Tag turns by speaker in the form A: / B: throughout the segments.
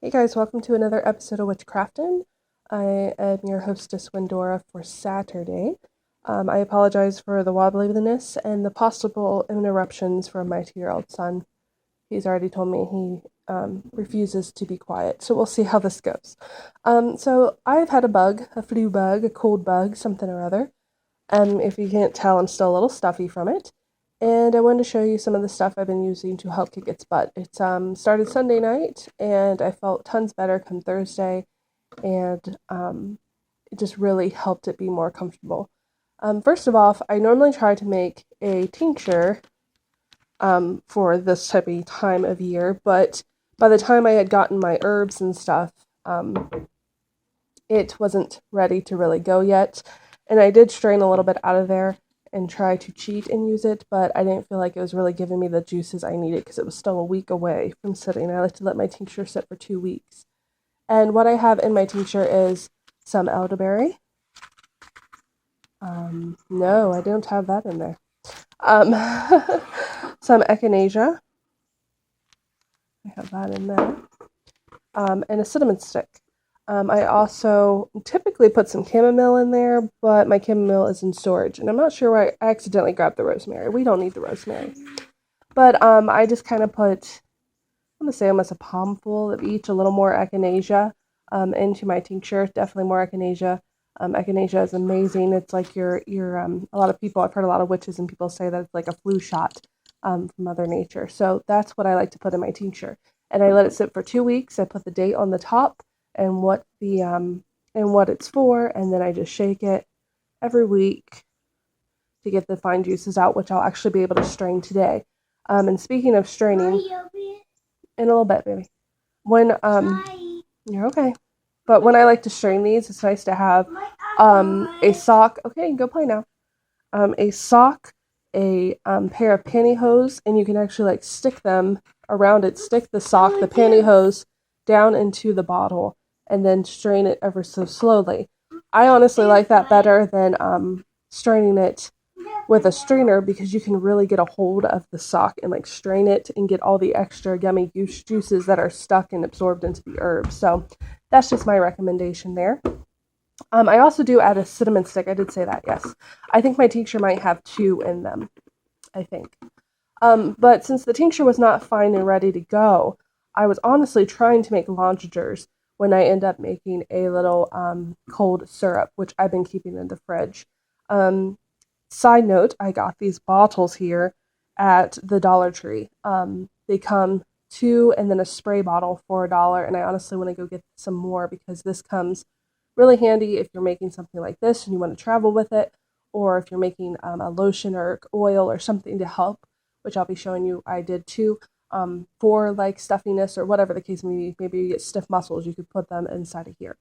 A: Hey guys, welcome to another episode of Witchcraftin'. I am your hostess Windora for Saturday. I apologize for the wobbliness and the possible interruptions from my 2-year-old son. He's already told me he refuses to be quiet, so we'll see how this goes. So I've had a bug, a flu bug, a cold bug, something or other. If you can't tell, I'm still a little stuffy from it. And I wanted to show you some of the stuff I've been using to help kick its butt. It's started Sunday night, and I felt tons better come Thursday, and it just really helped it be more comfortable. First of all, I normally try to make a tincture for this type of time of year, but by the time I had gotten my herbs and stuff, it wasn't ready to really go yet. And I did strain a little bit out of there and try to cheat and use it, but I didn't feel like it was really giving me the juices I needed because it was still a week away from sitting. I like to let my tincture sit for 2 weeks. And what I have in my tincture is some elderberry. No, I don't have that in there. Some echinacea. I have that in there. And a cinnamon stick. I also typically put some chamomile in there, but my chamomile is in storage, and I'm not sure why I accidentally grabbed the rosemary. We don't need the rosemary. But I just kind of put, I'm going to say almost a palmful of each, a little more echinacea into my tincture. Definitely more echinacea. Echinacea is amazing. It's like a lot of people, I've heard a lot of witches and people say that it's like a flu shot from Mother Nature. So that's what I like to put in my tincture. And I let it sit for 2 weeks. I put the date on the top and what it's for, and then I just shake it every week to get the fine juices out, which I'll actually be able to strain today. And speaking of straining, in a little bit, baby. When you're okay. But when I like to strain these, it's nice to have a sock. Okay, go play now. A sock, a pair of pantyhose, and you can actually like stick them around it. Stick the sock, the pantyhose down into the bottle, and then strain it ever so slowly. I honestly like that better than straining it with a strainer because you can really get a hold of the sock and like strain it and get all the extra yummy juices that are stuck and absorbed into the herbs. So that's just my recommendation there. I also do add a cinnamon stick. I did say that, yes. I think my tincture might have 2 in them, I think. But since the tincture was not fine and ready to go, I was honestly trying to make longingers when I end up making a little cold syrup, which I've been keeping in the fridge. Side note, I got these bottles here at the Dollar Tree. They come 2 and then a spray bottle for $1, and I honestly want to go get some more because this comes really handy if you're making something like this and you want to travel with it, or if you're making a lotion or oil or something to help, which I'll be showing you I did too, for like stuffiness or whatever the case may be. Maybe you get stiff muscles, you could put them inside of here.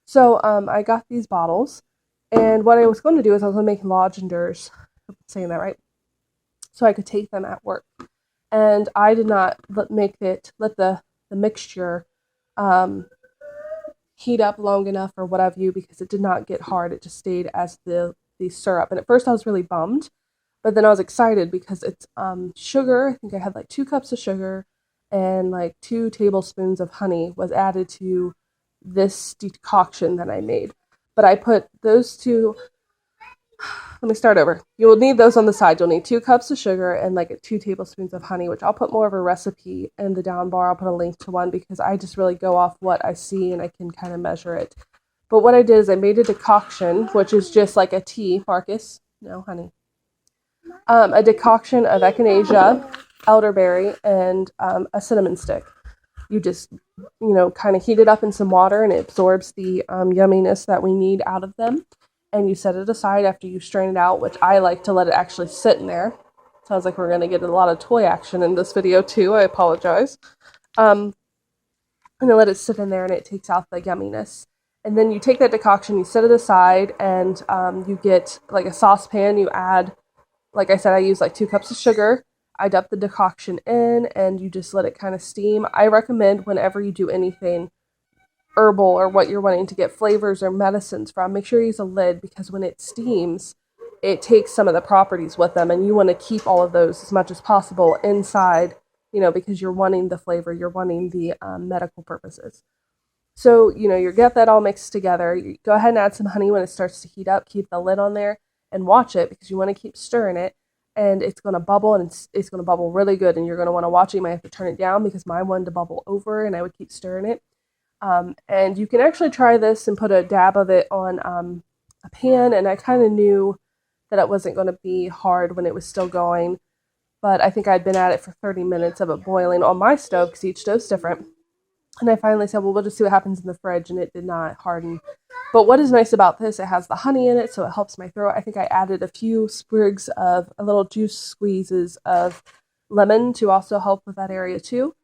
A: So I got these bottles, and what I was going to do is I was going to make longingers, I'm saying that right, so I could take them at work. And I did not let the mixture heat up long enough or what have you, because it did not get hard. It just stayed as the syrup. And at first I was really bummed, but then I was excited because it's sugar. I think I had like 2 cups of sugar and like 2 tablespoons of honey was added to this decoction that I made. But I put those 2, let me start over. You will need those on the side. You'll need 2 cups of sugar and like 2 tablespoons of honey, which I'll put more of a recipe in the down bar. I'll put a link to one because I just really go off what I see and I can kind of measure it. But what I did is I made a decoction, which is just like a tea, Marcus. No, honey. A decoction of echinacea, elderberry, and a cinnamon stick. You just, kind of heat it up in some water and it absorbs the yumminess that we need out of them. And you set it aside after you strain it out, which I like to let it actually sit in there. Sounds like we're going to get a lot of toy action in this video too. I apologize. And I let it sit in there and it takes out the yumminess. And then you take that decoction, you set it aside, and you get like a saucepan. You add, like I said, I use like 2 cups of sugar. I dump the decoction in and you just let it kind of steam. I recommend whenever you do anything herbal or what you're wanting to get flavors or medicines from, make sure you use a lid, because when it steams, it takes some of the properties with them, and you want to keep all of those as much as possible inside because you're wanting the flavor, you're wanting the medical purposes. So, you get that all mixed together. You go ahead and add some honey when it starts to heat up. Keep the lid on there and watch it because you want to keep stirring it. And it's going to bubble, and it's going to bubble really good. And you're going to want to watch it. You might have to turn it down because mine wanted to bubble over, and I would keep stirring it. And you can actually try this and put a dab of it on a pan. And I kind of knew that it wasn't going to be hard when it was still going. But I think I'd been at it for 30 minutes of it boiling on my stove because each stove's different. And I finally said, well, we'll just see what happens in the fridge, and it did not harden. But what is nice about this, it has the honey in it, so it helps my throat. I think I added a few sprigs of a little juice squeezes of lemon to also help with that area too.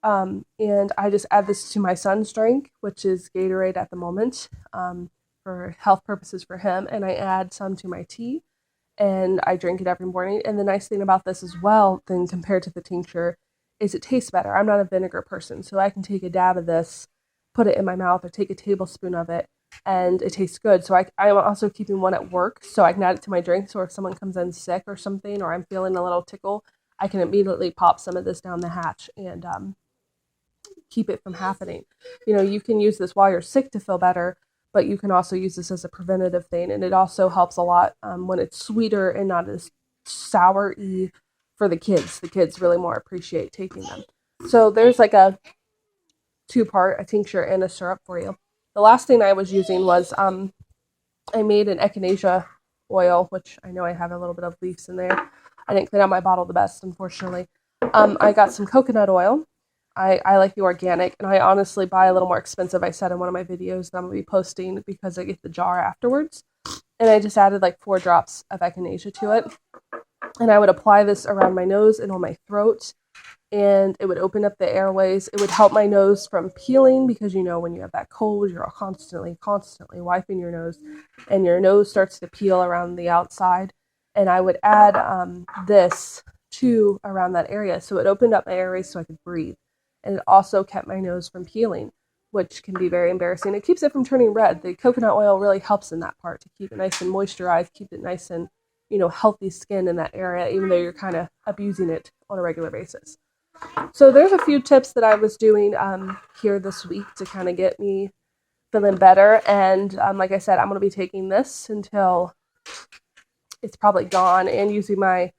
A: And I just add this to my son's drink, which is Gatorade at the moment, for health purposes for him. And I add some to my tea, and I drink it every morning. And the nice thing about this as well, then compared to the tincture, is it tastes better. I'm not a vinegar person, so I can take a dab of this, put it in my mouth, or take a tablespoon of it, and it tastes good. So I'm also keeping one at work, so I can add it to my drink. So if someone comes in sick or something, or I'm feeling a little tickle, I can immediately pop some of this down the hatch and keep it from happening. You can use this while you're sick to feel better, but you can also use this as a preventative thing, and it also helps a lot when it's sweeter and not as sour-y for the kids. The kids really more appreciate taking them. So there's like a a tincture and a syrup for you. The last thing I was using was I made an echinacea oil, which I know I have a little bit of leaves in there. I didn't clean out my bottle the best, unfortunately. I got some coconut oil. I like the organic, and I honestly buy a little more expensive. I said in one of my videos that I'm going to be posting because I get the jar afterwards. And I just added like 4 drops of echinacea to it. And I would apply this around my nose and on my throat, and it would open up the airways. It would help my nose from peeling because, when you have that cold, you're constantly wiping your nose, and your nose starts to peel around the outside. And I would add this to around that area. So it opened up my airways so I could breathe. And it also kept my nose from peeling, which can be very embarrassing. It keeps it from turning red. The coconut oil really helps in that part to keep it nice and moisturized, keep it nice and healthy skin in that area, even though you're kind of abusing it on a regular basis. So there's a few tips that I was doing here this week to kind of get me feeling better. And like I said, I'm going to be taking this until it's probably gone, and using my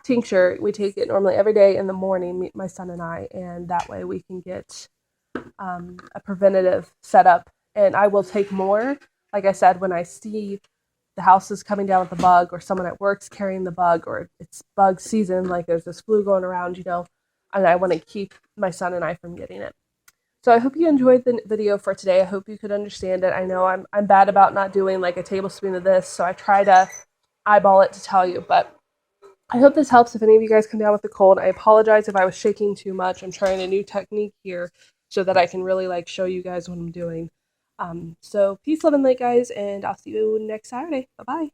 A: tincture. We take it normally every day in the morning, my son and I, and that way we can get a preventative setup. And I will take more, like I said, when I see the house is coming down with the bug, or someone at work's carrying the bug, or it's bug season, like there's this flu going around, and I want to keep my son and I from getting it. So I hope you enjoyed the video for today. I hope you could understand it. I know I'm bad about not doing like a tablespoon of this, so I try to eyeball it to tell you, but I hope this helps if any of you guys come down with a cold. I apologize if I was shaking too much. I'm trying a new technique here so that I can really show you guys what I'm doing. So peace, love, and light, guys, and I'll see you next Saturday. Bye-bye.